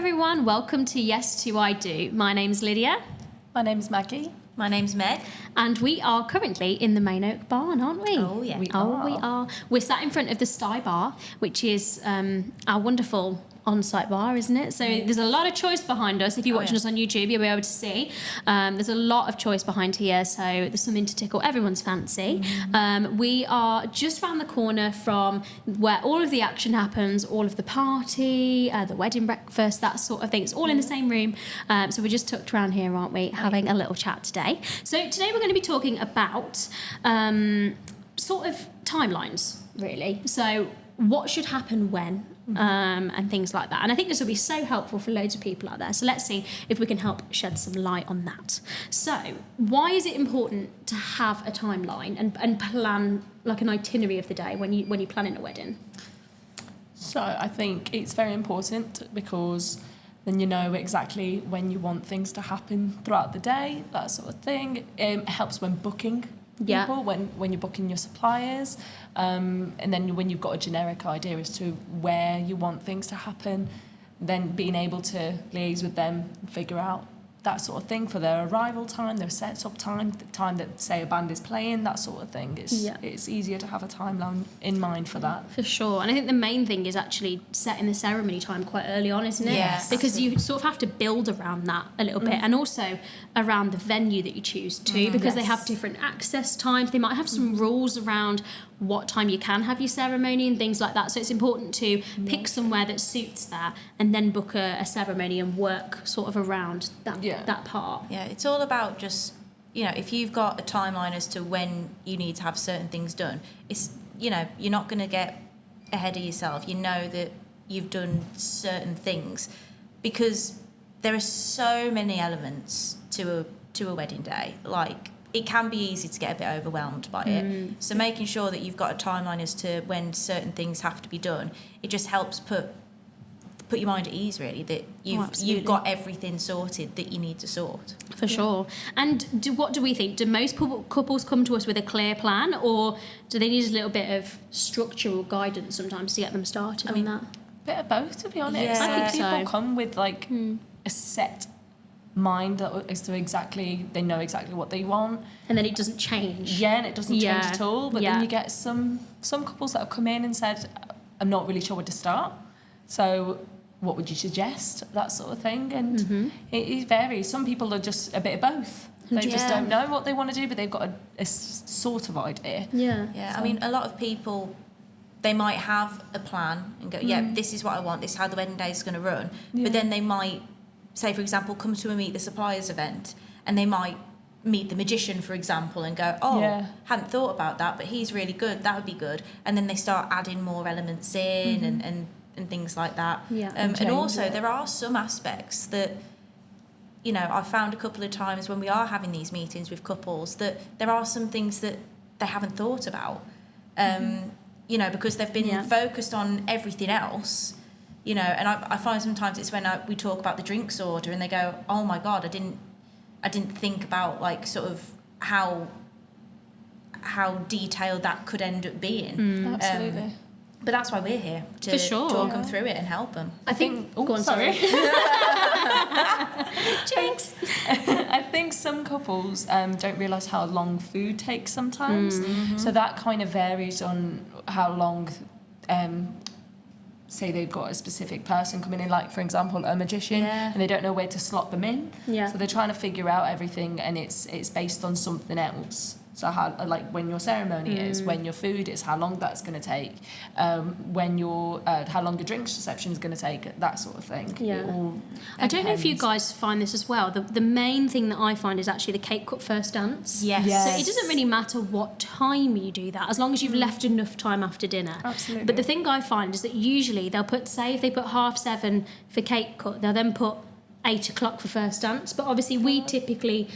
Everyone, welcome to Yes to I Do. My name's Lydia. My name's Maggie. My name's Meg. And we are currently in the Main Oak Barn, aren't we? Oh, yeah. We are. We're sat in front of the Sty Bar, which is our wonderful on-site bar, isn't it? So there's a lot of choice behind us. If you're watching us on YouTube, you'll be able to see. There's a lot of choice behind here, so there's something to tickle everyone's fancy. We are just around the corner from where all of the action happens, all of the party, the wedding breakfast, that sort of thing. It's all in the same room. So we're just tucked around here, aren't we, having a little chat today. So today we're going to be talking about sort of timelines, really. So what should happen when? And things like that. And I think this will be so helpful for loads of people out there. So let's see if we can help shed some light on that. So why is it important to have a timeline and plan like an itinerary of the day when you're planning a wedding? So I think it's very important because then you know exactly when you want things to happen throughout the day, that sort of thing. It helps when booking people, when you're booking your suppliers, and then when you've got a generic idea as to where you want things to happen, then being able to liaise with them, figure out that sort of thing for their arrival time, their set-up time, the time that, say, a band is playing, that sort of thing. It's easier to have a timeline in mind for that. For sure. And I think the main thing is actually setting the ceremony time quite early on, isn't it? Yes. Because you sort of have to build around that a little bit, and also around the venue that you choose to, because they have different access times. They might have some rules around what time you can have your ceremony and things like that. So it's important to pick somewhere that suits that and then book a ceremony and work sort of around that part. Yeah, it's all about just, if you've got a timeline as to when you need to have certain things done, it's, you're not going to get ahead of yourself. You know that you've done certain things because there are so many elements to a wedding day. Like, it can be easy to get a bit overwhelmed by it. So making sure that you've got a timeline as to when certain things have to be done, it just helps put your mind at ease, really, that you've got everything sorted that you need to sort. For sure. And what do we think? Do most couples come to us with a clear plan, or do they need a little bit of structural guidance sometimes to get them started on that? A bit of both, to be honest. Yeah. I think so. people come with like a set mind as to they know exactly what they want, and then it doesn't change. And it doesn't change at all. But then you get some couples that have come in and said, I'm not really sure where to start, so what would you suggest, that sort of thing. And it varies. Some people are just a bit of both. They just don't know what they want to do, but they've got a sort of idea. So, I mean, a lot of people, they might have a plan and go, this is what I want, this is how the wedding day is going to run. But then they might, say, for example, come to a Meet the Suppliers event, and they might meet the magician, for example, and go, hadn't thought about that, but he's really good, that would be good. And then they start adding more elements in and things like that. And also, there are some aspects that, I've found a couple of times when we are having these meetings with couples that there are some things that they haven't thought about, because they've been focused on everything else. And I find sometimes it's when we talk about the drinks order and they go, oh my God, I didn't think about like sort of how detailed that could end up being. Absolutely. But that's why we're here, to For sure. talk them through it and help them. I think... Oh, go on, sorry. Jinx. I think some couples don't realise how long food takes sometimes. So that kind of varies on how long... say they've got a specific person coming in, like, for example, a magician, and they don't know where to slot them in. So they're trying to figure out everything, and it's based on something else. So how, like, when your ceremony is, when your food is, how long that's going to take, when your how long the drinks reception is going to take, that sort of thing. I don't know if you guys find this as well. The main thing that I find is actually the cake cut first dance. Yes. So it doesn't really matter what time you do that, as long as you've left enough time after dinner. Absolutely. But the thing I find is that usually they'll put, say, if they put 7:30 for cake cut, they'll then put 8 o'clock for first dance. But obviously we typically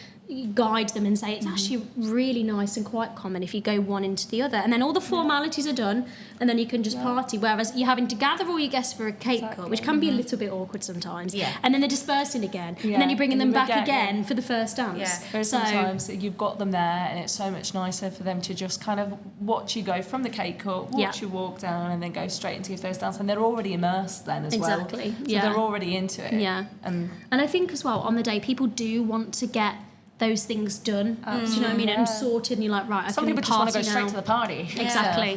guide them and say it's actually really nice and quite common if you go one into the other, and then all the formalities are done, and then you can just party. Whereas you're having to gather all your guests for a cake cut, which can be a little bit awkward sometimes. Yeah. And then they're dispersing again, and then you're bringing them back again for the first dance. Yeah. There's sometimes you've got them there, and it's so much nicer for them to just kind of watch you go from the cake cut, watch you walk down, and then go straight into your first dance, and they're already immersed then as well. Exactly. So Yeah. they're already into it. Yeah. And I think as well, on the day, people do want to get those things done. Do you know what I mean? And sorted, and you're like, right, some I can people just want to go party straight now. to the party. Exactly.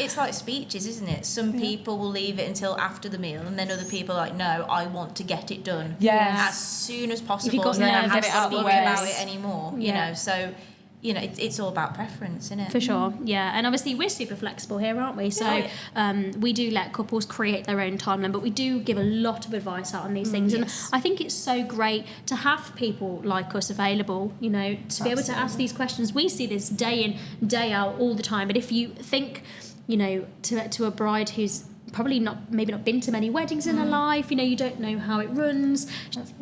It's like speeches, isn't it? Some people will leave it until after the meal, and then other people are like, no, I want to get it done as soon as possible. If you've got and then I nervous haven't got to out speak the about way. it anymore. You know, so it's all about preference, isn't it? For sure, yeah. And obviously we're super flexible here, aren't we? So we do let couples create their own timeline, but we do give a lot of advice out on these things. And I think it's so great to have people like us available, you know, to be able to ask these questions. We see this day in, day out all the time. But if you think, you know, to a bride who's maybe not been to many weddings in her life, you know, you don't know how it runs,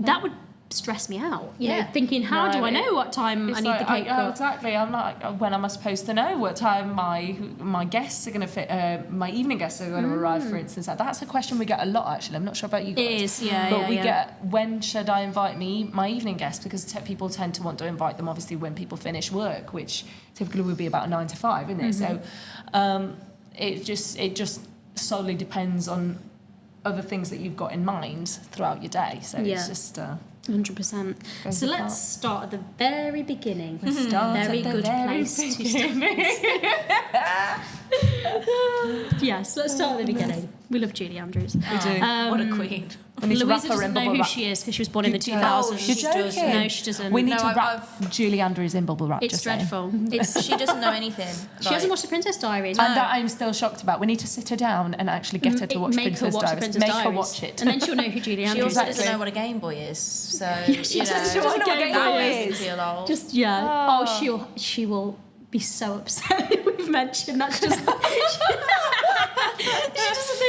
that would stress me out, you know, thinking how do I know what time I need the cake cut? Exactly. I'm like, when am I supposed to know what time my guests are going to fit? My evening guests are going to arrive, for instance. That's a question we get a lot. Actually, I'm not sure about you guys. It is, yeah. But we get, when should I invite my evening guests? Because people tend to want to invite them obviously when people finish work, which typically would be about 9 to 5, isn't it? So it just solely depends on other things that you've got in mind throughout your day. So it's just 100%. So let's start at the very beginning. very good place to start. Yes, let's start at the beginning. We love Julie Andrews. We do. What a queen. Louisa doesn't know who she is because she was born in the 2000s. She doesn't. No, she doesn't. We need to wrap Julie Andrews in bubble wrap. It's just saying. dreadful. She doesn't know anything. She hasn't watched The Princess Diaries. And that I'm still shocked about. We need to sit her down and actually get her to watch Princess Diaries. Make her watch it. And then she'll know who Julie She Andrews also is. doesn't know what a Game Boy is. So, she doesn't know what a Game Boy is. Feel old. Just, she will be so upset if we've mentioned that. She doesn't know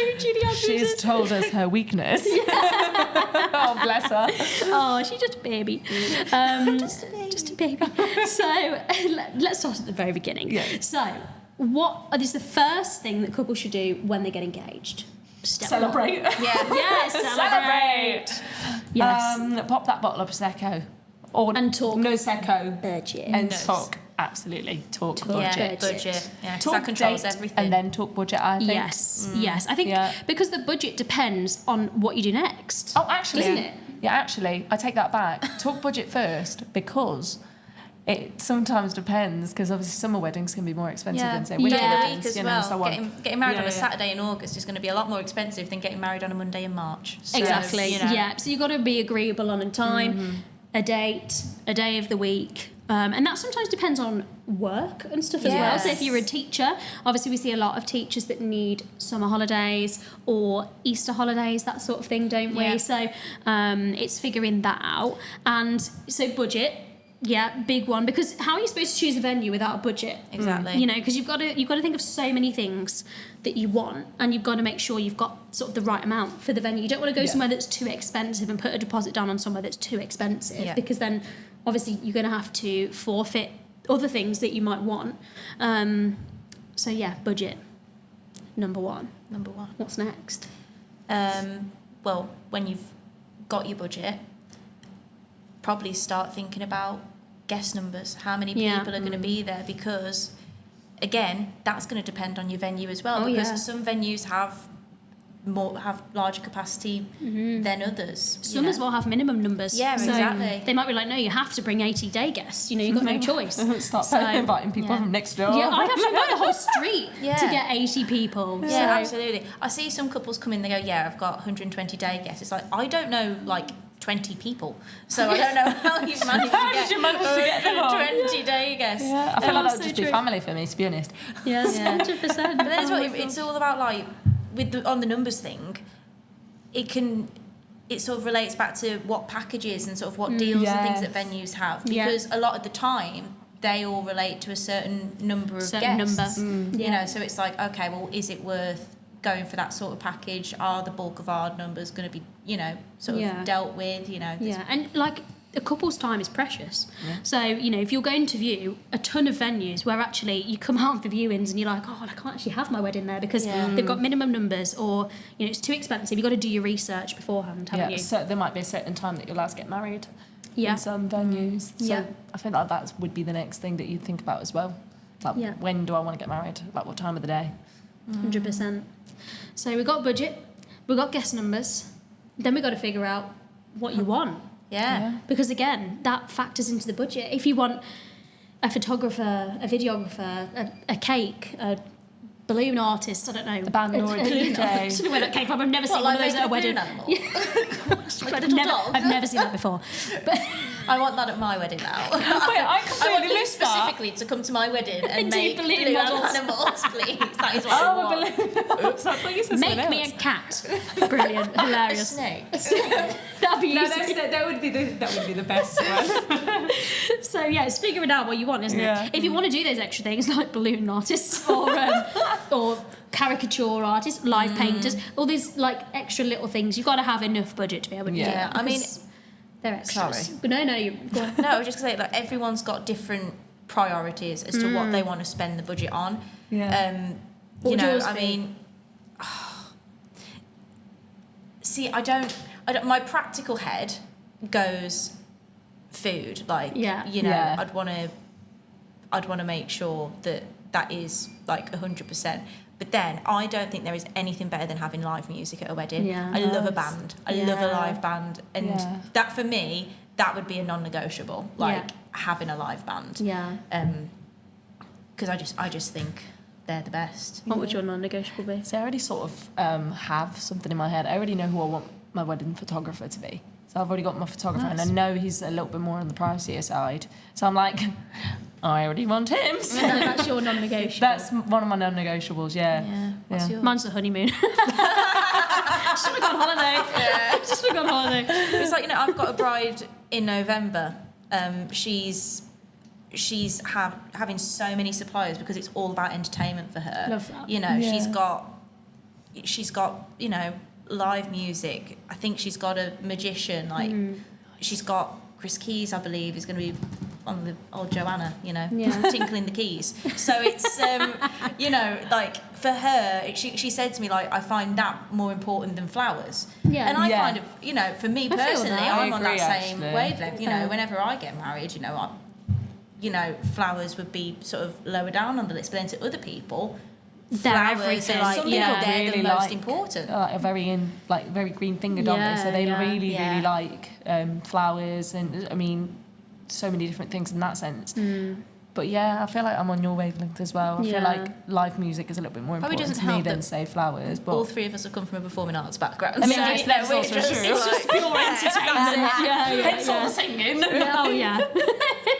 who Julie Andrews is. She's told us her weakness. Oh, bless her. Oh, she's just a baby. Just a baby. So let's start at the very beginning. Yes. So what is the first thing that couples should do when they get engaged? Celebrate. Yes, celebrate. Yes. Pop that bottle of Prosecco. And talk. No Prosecco. Budget. And talk. Absolutely. Talk budget. Budget. Yeah, 'cause Talk that controls date everything. and then talk budget, I think. Yes. I think because the budget depends on what you do next. Oh, actually. Doesn't it? Yeah, actually, I take that back. Talk budget first because it sometimes depends, because obviously summer weddings can be more expensive than, say, winter weddings, as you know, well. so on. Getting married on a Saturday in August is going to be a lot more expensive than getting married on a Monday in March. So, Exactly. you know. Yeah. So you've got to be agreeable on a time, a date, a day of the week. And that sometimes depends on work and stuff as well. So if you're a teacher, obviously we see a lot of teachers that need summer holidays or Easter holidays, that sort of thing, don't we? Yeah. So it's figuring that out. And so budget, big one, because how are you supposed to choose a venue without a budget? Exactly. You know, because you've got to think of so many things that you want, and you've got to make sure you've got sort of the right amount for the venue. You don't want to go somewhere that's too expensive and put a deposit down on somewhere that's too expensive, because then obviously you're going to have to forfeit other things that you might want. So budget. Number one. What's next? Well, when you've got your budget, probably start thinking about guest numbers. How many people are going to be there? Because, again, that's going to depend on your venue as well. Because some venues have larger capacity than others. Some as well have minimum numbers. Yeah, so exactly. They might be like, no, you have to bring 80-day guests. You know, you've got no choice. Start inviting people from next door. Yeah, I'd have to invite the whole street to get 80 people. Yeah, so. absolutely. I see some couples come in, they go, I've got 120-day guests. It's like, I don't know, 20 people. So I don't know how you've managed to get 120-day guests. Yeah, I feel like that would so just true. be family for me, to be honest. Yes, 100%. But then it's all about on the numbers thing. It sort of relates back to what packages and sort of what deals and things that venues have, because a lot of the time they all relate to a certain number of guests. You know, so it's like, okay, well, is it worth going for that sort of package? Are the bulk of our numbers going to be, sort of dealt with? You know, and a couple's time is precious. So, you know, if you're going to view a ton of venues where actually you come out of the viewings and you're like, oh, I can't actually have my wedding there because they've got minimum numbers, or, you know, it's too expensive. You've got to do your research beforehand, haven't you? So there might be a certain time that you're allowed to get married in some venues. So I think that would be the next thing that you'd think about as well. Like, when do I want to get married? Like, what time of the day? 100%. So we've got budget, we've got guest numbers, then we've got to figure out what you want. Yeah. Because again, that factors into the budget. If you want a photographer, a videographer, a cake, a balloon artist, I don't know. A band or a DJ. I don't know where that came from. I've never seen one of those at a wedding. I've never seen that before. But I want that at my wedding now. Wait, I completely want you missed that. specifically to come to my wedding and do make balloon balloon models. animals, please. That is what I Oh, a want. balloon. Oops, I thought you said something make me else. a cat. Brilliant, A hilarious. snake. That'd be No, easy. that would be the best one. So yeah, it's figuring out what you want, isn't Yeah. it? If you want to do those extra things like balloon artists or caricature artists, live painters, all these like extra little things, you've got to have enough budget to be able to do Yeah, it. I mean, because they're extras. sorry. But no, you go on. No, I was just going to say, like, everyone's got different priorities as to what they want to spend the budget on. Yeah. What You would know, yours I be? mean, see, I don't, my practical head goes food. Like, Yeah. you know, Yeah. I'd want to make sure that is like 100%. But then I don't think there is anything better than having live music at a wedding. Yeah. I love a band. I love a Yeah. live band. And that, for me, that would be a non-negotiable, like having a live band. Yeah. Because I just think they're the best. What would your non-negotiable be? So I already sort of have something in my head. I already know who I want my wedding photographer to be. So I've already got my photographer, and I know he's a little bit more on the pricier side. So I'm like, I already want him. So That's your non-negotiable. that's one of my non-negotiables, Yeah. What's Yeah. yours? Mine's the honeymoon. Should have gone holiday. Yeah. Just have gone holiday. It's like, you know, I've got a bride in November. She's having so many suppliers because it's all about entertainment for her. Love that. You know, Yeah. she's got, you know, live music. I think she's got a magician. Like, she's got Chris Keys, I believe, is going to be on the old Joanna, you know, tinkling the keys. So it's, you know, like, for her, she said to me, like, I find that more important than flowers. Yeah. And I Yeah. kind of, you know, for me feel personally, that. I'm I on that agree, same actually. wavelength. You know, whenever I get married, you know, flowers would be sort of lower down on the list, but then to other people, They're flowers everything. are like, Some you know, people they're really the most like, important. Like a very green finger, don't they? So they Yeah, really yeah. like flowers, and I mean, so many different things in that sense. But yeah, I feel like I'm on your wavelength as well. I feel Yeah. like live music is a little bit more Probably important doesn't to me help than that say flowers. But All three of us have come from a performing arts background. I mean, so, that's- you know, that's we're also just, true. It's just like, pure entertainment. hence all the singing. Yeah, oh yeah.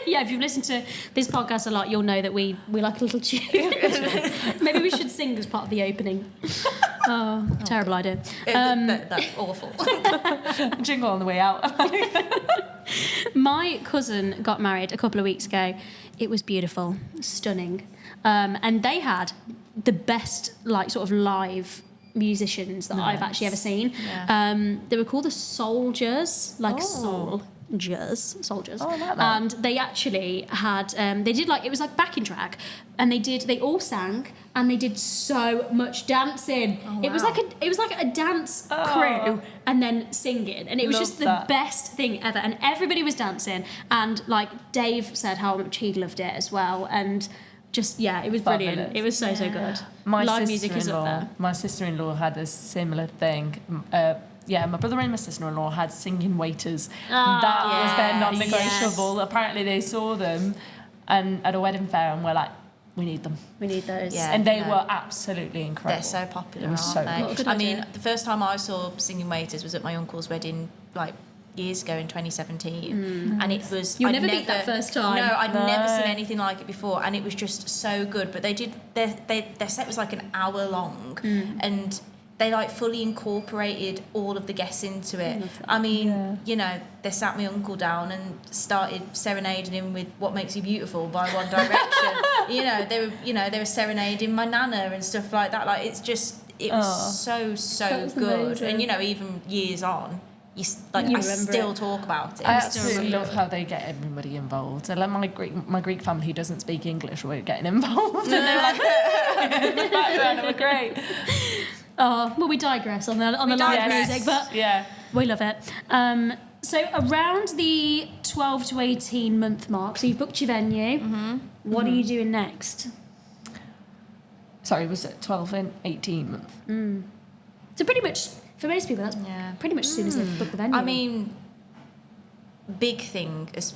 Yeah, if you've listened to this podcast a lot, you'll know that we like a little tune. Maybe we should sing as part of the opening. Oh, terrible idea. That's awful. Jingle on the way out. My cousin got married a couple of weeks ago. It was beautiful, stunning. And they had the best, like, sort of live musicians that I've actually ever seen. Yeah. They were called the Soldiers, like Oh. soldiers. Oh, I like that. And they actually had, they did like, it was like backing track, and they all sang, and they did so much dancing. Oh, It was wow. like a dance Oh. crew, and then singing, and it was Love just the that. best thing ever. And everybody was dancing, and like Dave said how much he loved it as well, and just it was brilliant. Fabulous. It was so good. My Live music is up there. My sister-in-law had a similar thing. My brother and my sister-in-law had singing waiters. That was their non-negotiable. yes. Apparently they saw them and at a wedding fair and were like, we need them. We need those. Yeah. And they no. were absolutely incredible. They're so popular, It was aren't so they? good. Good I idea. mean, the first time I saw singing waiters was at my uncle's wedding, like years ago in 2017, and it was. You'll I'd never beat that first time. No, I'd No. never seen anything like it before, and it was just so good. But they did their set was like an hour long, and they like fully incorporated all of the guests into it. I mean, you know, they sat my uncle down and started serenading him with "What Makes You Beautiful" by One Direction. They were serenading my nana and stuff like that. Like, it was so That was good. amazing. And even years on, you remember still it. talk about it. I still absolutely remember love how they get everybody involved. So like my Greek family who doesn't speak English were getting involved, and they were like in the background. It was great. Oh, well, we digress on the live digress. music, but Yeah. we love it. So around the 12 to 18 month mark, so you've booked your venue. What are you doing next? Sorry, was it 12 and 18 month? So pretty much, for most people, that's pretty much as soon as they've booked the venue. I mean, big thing is,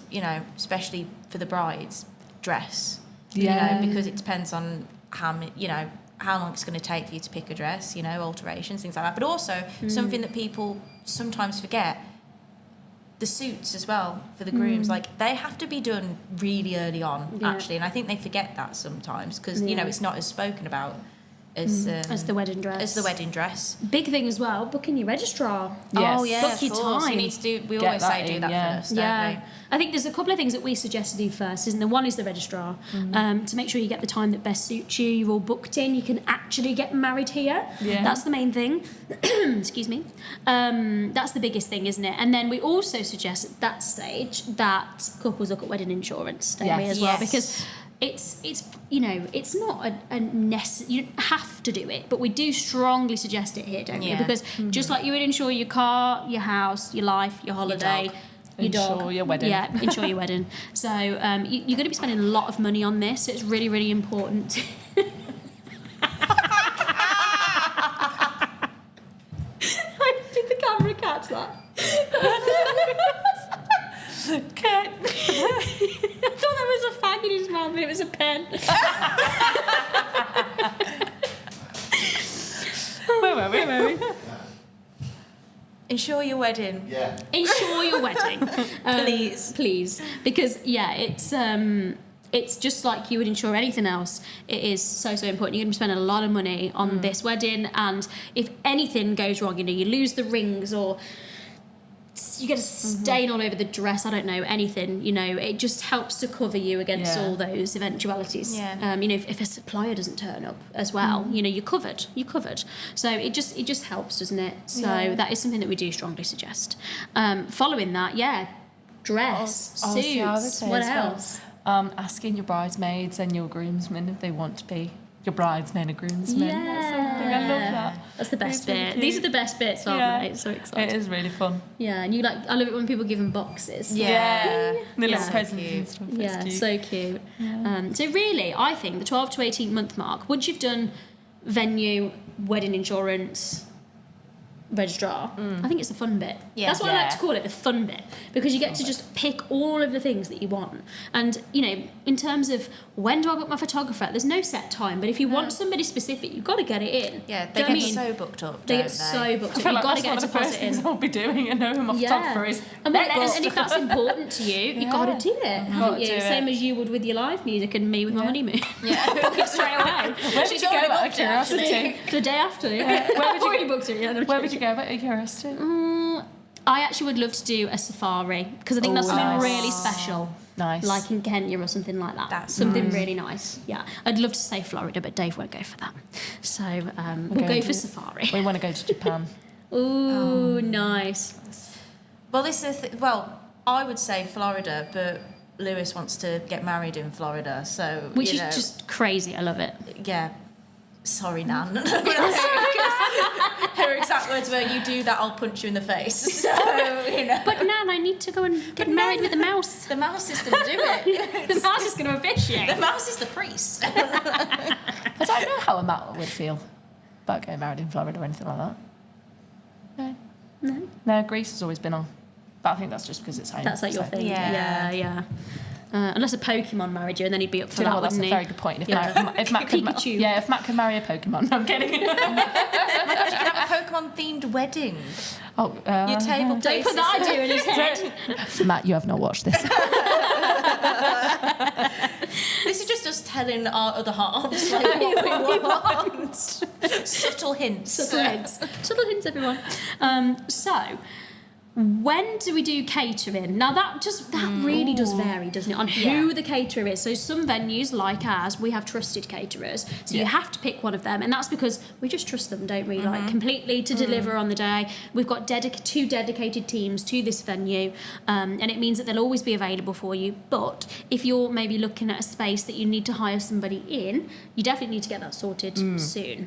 especially for the brides, dress. Yeah. Because it depends on how long it's going to take for you to pick a dress, alterations, things like that. But also something that people sometimes forget, the suits as well for the grooms. Like, they have to be done really early on, actually. And I think they forget that sometimes because, it's not as spoken about as the wedding dress. As the wedding dress. Big thing as well, booking your registrar. Yes. Oh, yeah, Book of your course. time. You need to do, we Get always that say do in, that first, don't we? I think there's a couple of things that we suggest to do first, isn't there? One is the registrar, to make sure you get the time that best suits you. You're all booked in. You can actually get married here. Yeah. That's the main thing. Excuse me. That's the biggest thing, isn't it? And then we also suggest at that stage that couples look at wedding insurance, don't we, as well? Yes. Because it's not a necessary. You don't have to do it, but we do strongly suggest it here, don't we? Yeah. Because just like you would insure your car, your house, your life, your holiday, your dog, Insure your wedding. Yeah, insure your wedding. So you're going to be spending a lot of money on this. So it's really, really important. Did the camera catch that? Okay. I thought that was a fag in his mouth, but it was a pen. Where were we? Ensure your wedding. Yeah. Ensure your wedding, please, because it's just like you would insure anything else. It is so important. You're going to be spending a lot of money on this wedding, and if anything goes wrong, you lose the rings or you get a stain all over the dress. I don't know, anything. It just helps to cover you against all those eventualities. Yeah. If a supplier doesn't turn up as well, you're covered. You're covered. So it just helps, doesn't it? So that is something that we do strongly suggest. Following that, dress, Honestly, I would suits. say What as well, else? asking your bridesmaids and your groomsmen if they want to be your bridesmen and groomsmen. That's something. I love that. That's the best It's really bit. cute. These are the best bits, aren't they? It's so It exciting. is really fun. Yeah, and I love it when people give them boxes. Yeah. The little Yeah. presents Cute. and stuff. Yeah, It's cute. so cute. So really, I think the 12 to 18 month mark, once you've done venue, wedding insurance, registrar, I think it's the fun bit. Yeah. That's what I like to Yeah. call it, the fun bit, because you get to just pick all of the things that you want. And in terms of when do I book my photographer, there's no set time, but if you want somebody specific, you've got to get it in. Yeah, Do they you know get what I mean? so booked up, They don't get so booked I up. feel You've like got to that's get one a of the first deposit things in. I'll be doing. I know my photographer is and if that's important to you, you've got to do it, haven't Gotta you? do it. Same as you would with your live music and me with my honeymoon. Yeah. Book it straight away. Where would you go out of curiosity? The day after, yeah. Where would you Already go? booked it, yeah. Where would you go out of curiosity? I actually would love to do a safari because I think that's Oh, something nice. really special. Nice. Like in Kenya or something like that. That's something really nice. Yeah. I'd love to say Florida, but Dave won't go for that. So we'll go for safari. We want to go to Japan. Ooh, nice. Well, this is I would say Florida, but Lewis wants to get married in Florida, so Which is just crazy. I love it. yeah. Sorry, Nan. Her exact words were, "You do that, I'll punch you in the face." So But Nan, I need to go and get married with the mouse. the mouse is going to do it. The mouse is going to officiate. The mouse is the priest. I don't know how a Matt would feel about getting married in Florida or anything like that. No. No, Greece has always been on. But I think that's just because it's home. That's like your so. thing. Yeah. Yeah. Unless a Pokemon married you, and then he'd be up for Do you know that, what? That's wouldn't a he? very good point. If Yeah. Matt could, Pikachu. if Matt could marry a Pokemon, no, I'm kidding. Oh my gosh, you can have a Pokemon-themed wedding. Oh, Your table Don't put that idea in his head. Matt, you have not watched this. This is just us telling our other halves like, what we want. Subtle hints. Subtle hints, everyone. So, When do we do catering? Now that really does vary, doesn't it, on who the caterer is. So some venues like ours, we have trusted caterers. So you have to pick one of them, and that's because we just trust them, don't we? Like completely to deliver on the day. We've got two dedicated teams to this venue, and it means that they'll always be available for you. But if you're maybe looking at a space that you need to hire somebody in, you definitely need to get that sorted soon.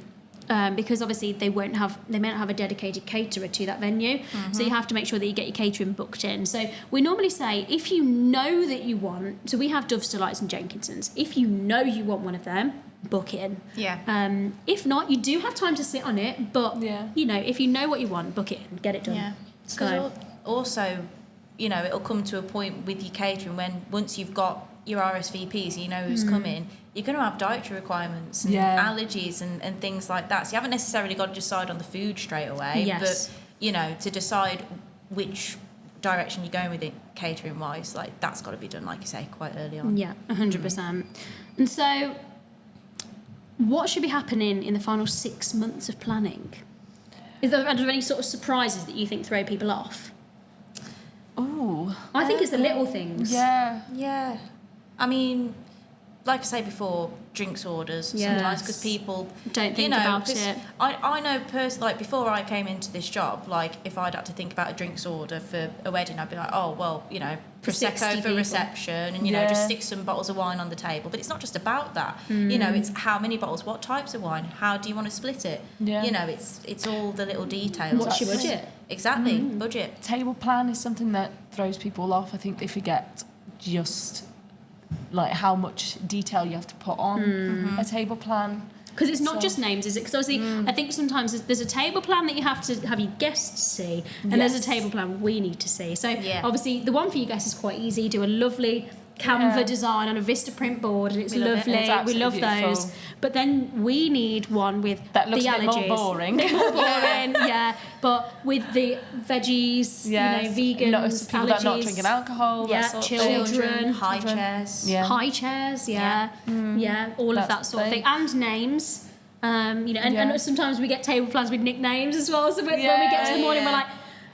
Because obviously they may not have a dedicated caterer to that venue, so you have to make sure that you get your catering booked in. So we normally say, if you know that you want, so we have Dove's Delights and Jenkinson's, if you know you want one of them, book in. If not, you do have time to sit on it, but if you know what you want, book it in, get it done. So also, it'll come to a point with your catering when once you've got your RSVPs, you know who's coming, you're going to have dietary requirements and allergies and things like that. So you haven't necessarily got to decide on the food straight away, but, to decide which direction you're going with it catering-wise, like, that's got to be done, like you say, quite early on. Yeah, 100%. And so what should be happening in the final 6 months of planning? Are there any sort of surprises that you think throw people off? Oh, I think it's the little things. Yeah. I mean, like I say before, drinks orders sometimes, because people don't think about it. I know personally, like, before I came into this job, like, if I'd had to think about a drinks order for a wedding, I'd be like, oh well, prosecco for reception, and just stick some bottles of wine on the table. But it's not just about that. It's how many bottles, what types of wine, how do you want to split it? It's all the little details. What's your budget? Exactly, budget. Table plan is something that throws people off. I think they forget just like how much detail you have to put on a table plan. Because it's not just names, is it? Because obviously, I think sometimes there's a table plan that you have to have your guests see, and there's a table plan we need to see. So obviously, the one for you guys is quite easy. Do a lovely Canva design on a Vista print board, and it's lovely. We love beautiful. those. But then we need one with that looks the a bit allergies. more boring. More boring, but with the veggies, vegans, allergies. People that are not drinking alcohol, that sort of children, high chairs, high chairs, all of that sort of thing, and names. And sometimes we get table plans with nicknames as well. So when we get to the morning, we're like,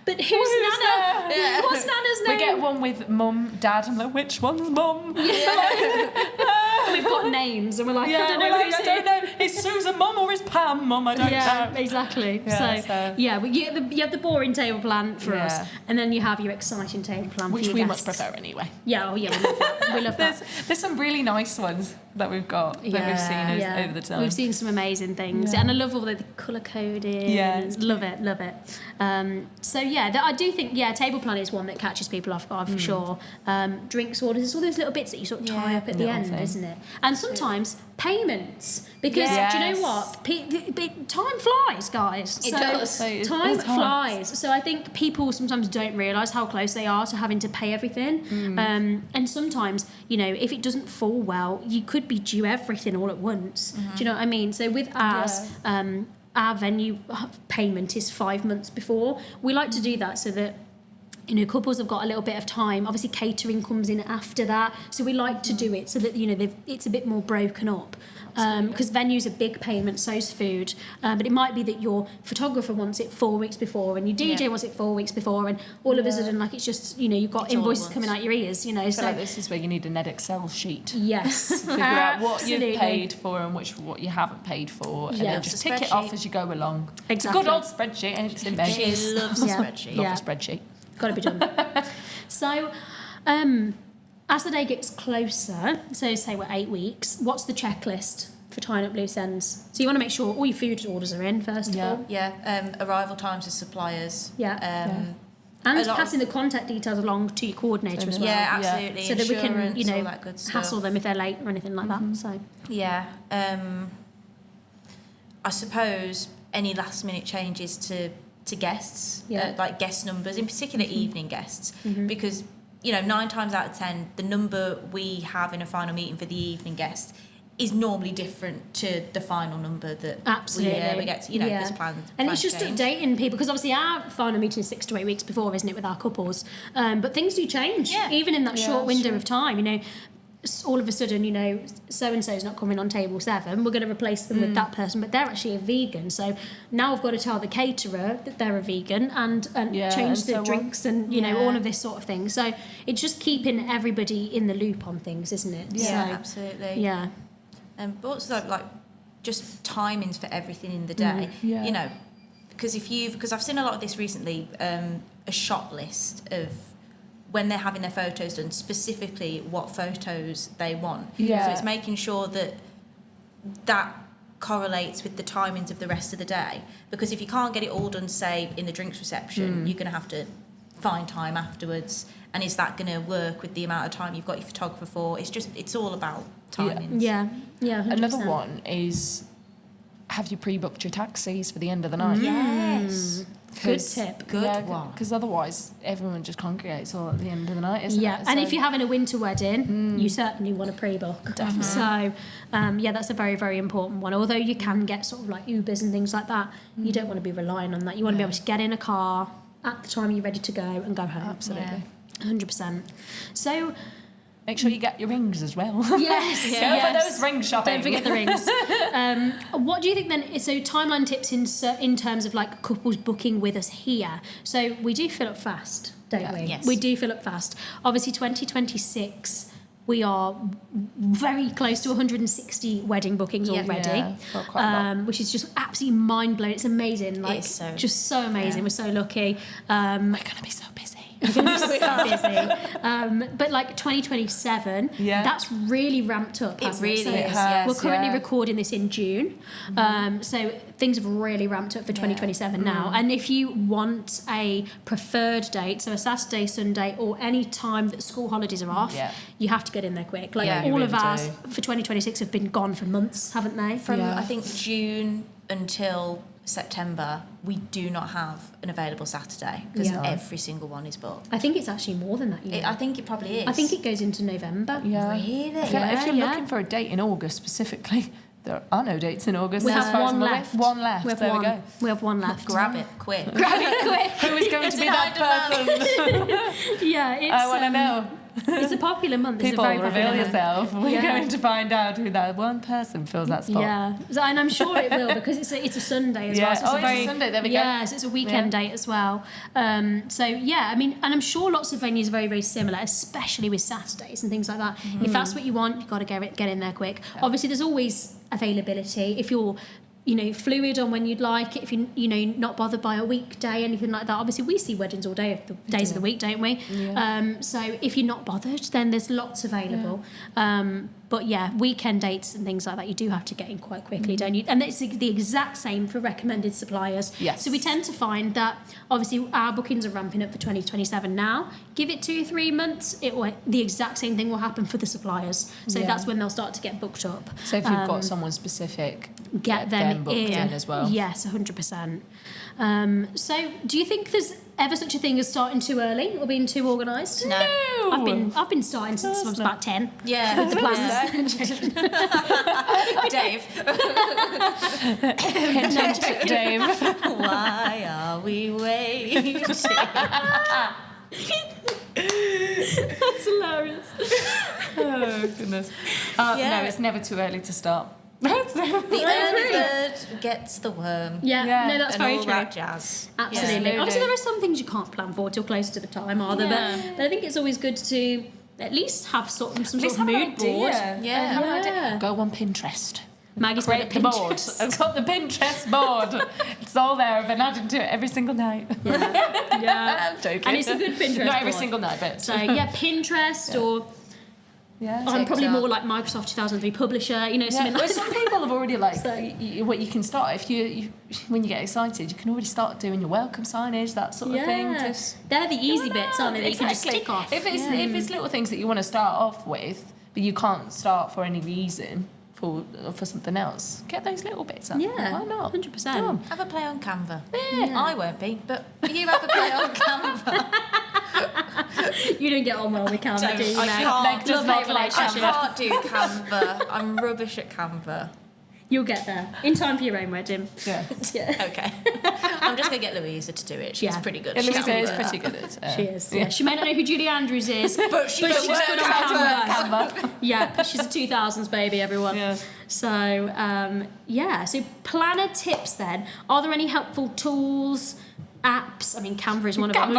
but who's Nana? What's Nana's name? We get one with Mum, Dad. I'm like, which one's Mum? We've got names, and we're like, I don't know. I don't know. Is Susan Mum or is Pam Mum? I don't know. Exactly. You have the boring table plan for us, and then you have your exciting table plan which for your we guests. much prefer anyway. We love that. We love that. There's some really nice ones that we've got that we've seen over the time. We've seen some amazing things, and I love all the colour coding. Love it. I do think table plan is one that catches people off guard for sure. Drinks orders, it's all those little bits that you sort of tie up at the end, isn't it? And sometimes payments, because do you know what? Time flies, guys. It does. Time flies. So I think people sometimes don't realise how close they are to having to pay everything. And sometimes, if it doesn't fall well, you could be due everything all at once. Do you know what I mean? So with ours, our venue payment is 5 months before. We like to do that so that couples have got a little bit of time. Obviously, catering comes in after that, so we like to do it so that it's a bit more broken up. Because venues are big payments, so's food. But it might be that your photographer wants it 4 weeks before, and your DJ wants it 4 weeks before, and all of a sudden, like, it's just you've got it's invoices coming out your ears. So like this is where you need an Excel sheet. Yes, figure out what you've paid for and what you haven't paid for, and then just tick it off as you go along. Exactly. It's a good old spreadsheet, and it's in bed. She loves a spreadsheet. Love a spreadsheet. Got to be done. So, as the day gets closer, so say we're 8 weeks, what's the checklist for tying up loose ends? So you want to make sure all your food orders are in first of all. Arrival times of suppliers. And passing the contact details along to your coordinator as well. Yeah, absolutely. So that we can, all that good stuff. hassle them if they're late or anything like that. So I suppose any last minute changes to guests, like guest numbers, in particular evening guests, because 9 times out of 10 the number we have in a final meeting for the evening guest is normally different to the final number that we get to, this plan. And it's just updating people, because obviously our final meeting is 6 to 8 weeks before, isn't it, with our couples? But things do change, even in that short window of time. all of a sudden, you know, so-and-so is not coming on table 7, we're going to replace them with that person, but they're actually a vegan. So now I've got to tell the caterer that they're a vegan and change the drinks and, you know, all of this sort of thing. So it's just keeping everybody in the loop on things, isn't it? Yeah, so, absolutely. Yeah. But also, like, just timings for everything in the day. You know, because I've seen a lot of this recently, a shot list of when they're having their photos done, specifically what photos they want. Yeah. So it's making sure that correlates with the timings of the rest of the day. Because if you can't get it all done, say, in the drinks reception, you're going to have to find time afterwards. And is that going to work with the amount of time you've got your photographer for? It's all about timings. Yeah. 100%. Another one is, have you pre-booked your taxis for the end of the night? Yes. Good tip. Good one. Because otherwise, everyone just congregates all at the end of the night, isn't it? Yeah, and if you're having a winter wedding, you certainly want to pre-book. Definitely. So, that's a very, very important one. Although you can get sort of like Ubers and things like that, you don't want to be relying on that. You want to be able to get in a car at the time you're ready to go and go home. Absolutely. 100%. So, make sure you get your rings as well. yes, Go for those ring shopping. Don't forget the rings. What do you think then? So timeline tips in terms of like couples booking with us here. So we do fill up fast, don't we? Yes. We do fill up fast. Obviously, 2026. We are very close to 160 wedding bookings already, well, quite a lot. which is just absolutely mind-blowing. It's amazing. Like, It's so- just so amazing. yeah. We're so lucky. We're going to be so busy. We're going to be so busy. But like 2027, that's really ramped up. It hasn't really So is, yes. We're currently recording this in June. So things have really ramped up for 2027 now. And if you want a preferred date, so a Saturday, Sunday, or any time that school holidays are off, you have to get in there quick. Like Yeah, all you of really ours do. for 2026 have been gone for months, haven't they? From I think June until September, we do not have an available Saturday because Yeah. every single one is booked. I think it's actually more than that. You know? I think it probably is. I think it goes into November. Yeah. Really? I feel like if you're Yeah. looking for a date in August specifically, there are no dates in August. We as have far as one I'm aware. left. One left. We have there one. we go. We have one left. Grab it quick. Grab it quick. Who is going to be that person? Yeah, it's, I want to know. It's a popular month. It's People, a very popular reveal month. yourself. We're Yeah. going to find out who that one person fills that spot. Yeah, so, and I'm sure it will because it's a Sunday as well. So Oh, it's a Sunday. There we go. Yeah, so it's a weekend date as well. So yeah, I mean, and I'm sure lots of venues are very, very similar, especially with Saturdays and things like that. If that's what you want, you've got to get in there quick. Obviously, there's always availability. If you're fluid on when you'd like it, if you're not bothered by a weekday, anything like that. Obviously, we see weddings all day of the days of the week, don't we? Yeah. So if you're not bothered, then there's lots available. But yeah, weekend dates and things like that, you do have to get in quite quickly, don't you? And it's the exact same for recommended suppliers. Yes. So we tend to find that obviously our bookings are ramping up for 2027 now. Give it 2-3 months, the exact same thing will happen for the suppliers. So that's when they'll start to get booked up. So if you've got someone specific, Get them booked in as well. Yes, 100%. So, do you think there's ever such a thing as starting too early or being too organised? No. I've been starting since I was about 10. Yeah. With the plans. Dave. Dave. Why are we waiting? That's hilarious. Oh, goodness. No, it's never too early to start. The early bird gets the worm. Yeah, no, that's and very all true. that jazz. Absolutely. Yeah. Obviously, there are some things you can't plan for till closer to the time, are there? Yeah. But I think it's always good to at least have some sort of have an mood board. idea. Yeah. Have an Yeah. idea. Go on Pinterest. Maggie's got a Create the board. Pinterest. I've got the Pinterest board. It's all there. I've been adding to it every single night. Yeah. I'm joking. And it's a good Pinterest Not every board. single night, but So yeah, Pinterest or I'm probably more like Microsoft 2003 Publisher, something well, like some that. people have already So- what you can start if you when you get excited, you can already start doing your welcome signage, that sort of thing. Just They're the easy bits, aren't they? That you can just tick off. If it's little things that you want to start off with, but you can't start for any reason for something else, get those little bits up. Yeah, Why not? 100%. Have a play on Canva. Yeah. I won't be, but you have a play on Canva. You don't get on well with Canva, do you? I Meg? can't. Meg does Love not that like I relationship. can't do Canva. I'm rubbish at Canva. You'll get there in time for your own wedding. Yeah. Yeah. Okay. I'm just going to get Louisa to do it. She's pretty good. Yeah, She's Louisa is good. pretty good at it. She is. Yeah. She may not know who Julie Andrews is, But she's she's good good at on Canva. Canva. Yeah, she's a 2000s baby, everyone. Yeah. So, so planner tips then. Are there any helpful tools, apps? I mean, Canva is one of them.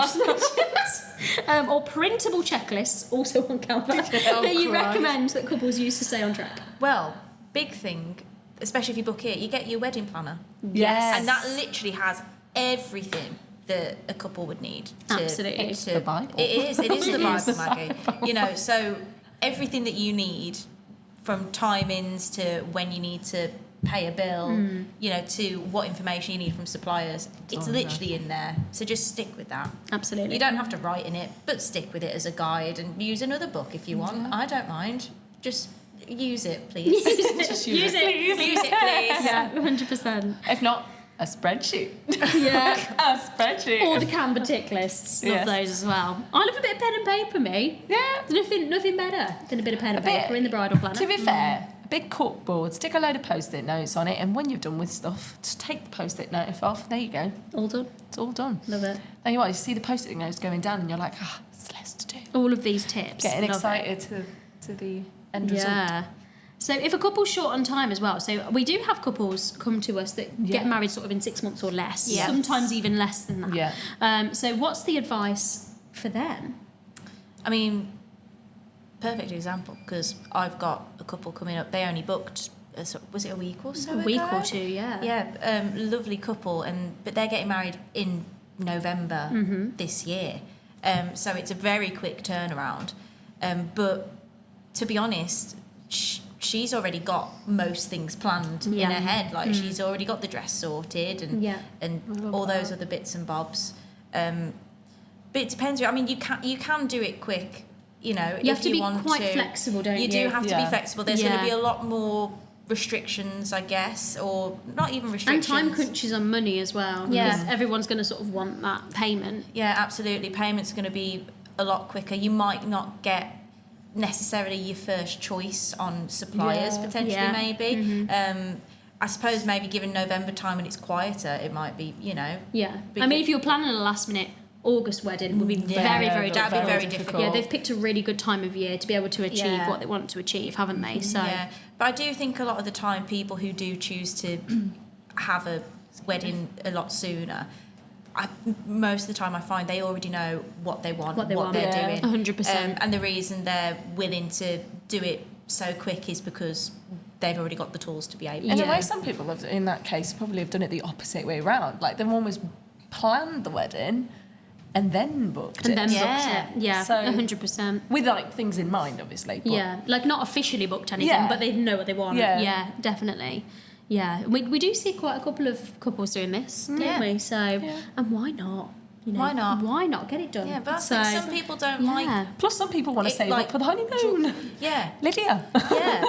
Or printable checklists, also on Canva, that you recommend that couples use to stay on track? Well, big thing, especially if you book it, you get your wedding planner. Yes. And that literally has everything that a couple would need. Absolutely. It's the Bible. It is the Bible, Maggie. You know, so everything that you need, from timings to when you need to pay a bill, you know, to what information you need from suppliers, it's literally in there. So just stick with that. Absolutely. You don't have to write in it, but stick with it as a guide and use another book if you want. I don't mind. Just use it, please. Just Use it. Use it, please. Yeah, 100%. If not, a spreadsheet. Yeah. A spreadsheet. Or the Canva tick lists. Love Yes. those as well. I love a bit of pen and paper, me. Yeah. There's nothing better than a bit of pen and A bit. paper in the bridal planner. To be fair, a big cork board, stick a load of post-it notes on it, and when you're done with stuff, just take the post-it note off. There you go. All done. It's all done. Love it. Then you see the post-it notes going down, and you're like, there's less to do. All of these tips. Getting Love excited to the end result. Yeah. So if a couple's short on time as well, so we do have couples come to us that get married sort of in 6 months or less, Yes. sometimes even less than that. Yeah. So what's the advice for them? I mean, perfect example, because I've got a couple coming up. They only booked, was it a week or so A week ago? or two, yeah. Yeah, lovely couple, but they're getting married in November this year. So it's a very quick turnaround. But to be honest, she's already got most things planned in her head. Like she's already got the dress sorted and all those other bits and bobs. But it depends. I mean, you can do it quick. You know, You have if to you be want quite to. flexible, don't you? You do have to be Yeah. flexible. There's going to be a lot more restrictions, I guess, or not even And restrictions. time crunches on money as well. Yeah. Because everyone's going to sort of want that payment. Yeah, absolutely. Payment's going to be a lot quicker. You might not get necessarily your first choice on suppliers, potentially, maybe. I suppose maybe given November time when it's quieter, it might be, you know. Yeah. I mean, if you're planning a last minute August wedding, it would be very, very difficult. That'd be very difficult. Yeah, they've picked a really good time of year to be able to achieve Yeah. what they want to achieve, haven't they? So Yeah, but I do think a lot of the time people who do choose to have a wedding a lot sooner, most of the time I find they already know what they want, what they're doing. 100%. And the reason they're willing to do it so quick is because they've already got the tools to be able In to. a way, some people have, in that case, probably have done it the opposite way around. Like they've almost planned the wedding and then booked it. and then Yeah. booked it. Yeah, So- 100%. With like things in mind, obviously. But Yeah, like not officially booked anything, Yeah. but they know what they want. Yeah. Yeah, definitely. Yeah, we do see quite a couple of couples doing this, don't Yeah. we? So, and why not? You know, Why not? Why not get it done? Yeah, but I so, think some people don't yeah. like. Plus, some people want to It, save like, up for the honeymoon. Yeah, Lydia. yeah.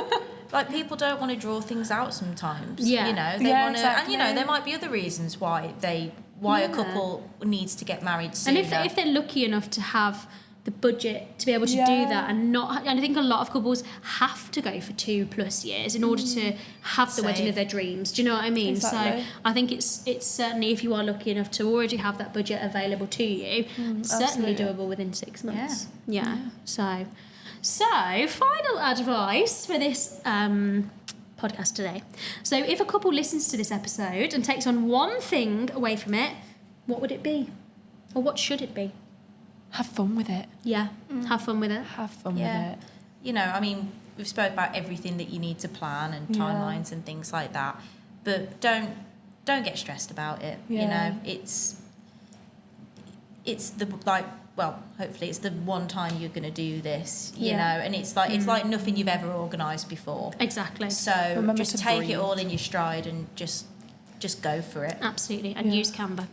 Like people don't want to draw things out sometimes. Yeah. You know, they Yeah, want to, and you know, exactly. there might be other reasons why a couple needs to get married sooner. And if they're lucky enough to have the budget to be able to do that and I think a lot of couples have to go for 2+ years in order to have the wedding Save. of their dreams. Do you know what I mean? Exactly. So I think it's certainly, if you are lucky enough to already have that budget available to you, it's certainly absolutely. doable within 6 months. Yeah. So final advice for this podcast today. So if a couple listens to this episode and takes on one thing away from it, what would it be? Or what should it be? Have fun with it. Yeah, have fun with it. Have fun Yeah. with it. You know, I mean, we've spoke about everything that you need to plan and timelines and things like that, but don't get stressed about it. You Yeah. know, it's the hopefully it's the one time you're going to do this. You know, and it's like nothing you've ever organised before. Exactly. So Remember just to take it breathe. all in your stride and just go for it. Absolutely. And use Canva.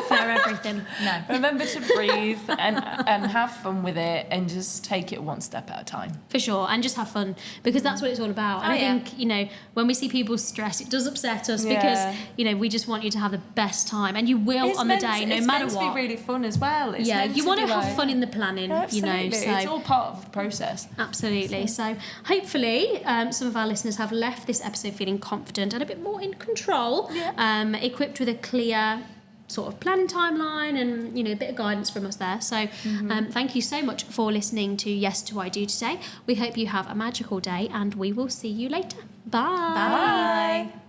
for everything. No. Remember to breathe and have fun with it, and just take it one step at a time. For sure, and just have fun, because that's what it's all about. And Oh, I yeah. think, you know, when we see people stress, it does upset us because, you know, we just want you to have the best time, and you will on the day, no matter It's what. meant to be really fun as well. It's Yeah, meant you to want to be have like- fun in the planning, you know. Absolutely. So It's all part of the process. absolutely. So hopefully, some of our listeners have left this episode feeling confident and a bit more in control, equipped with a clear sort of planning timeline and, you know, a bit of guidance from us there. So thank you so much for listening to Yes to I Do today. We hope you have a magical day, and we will see you later. Bye. Bye.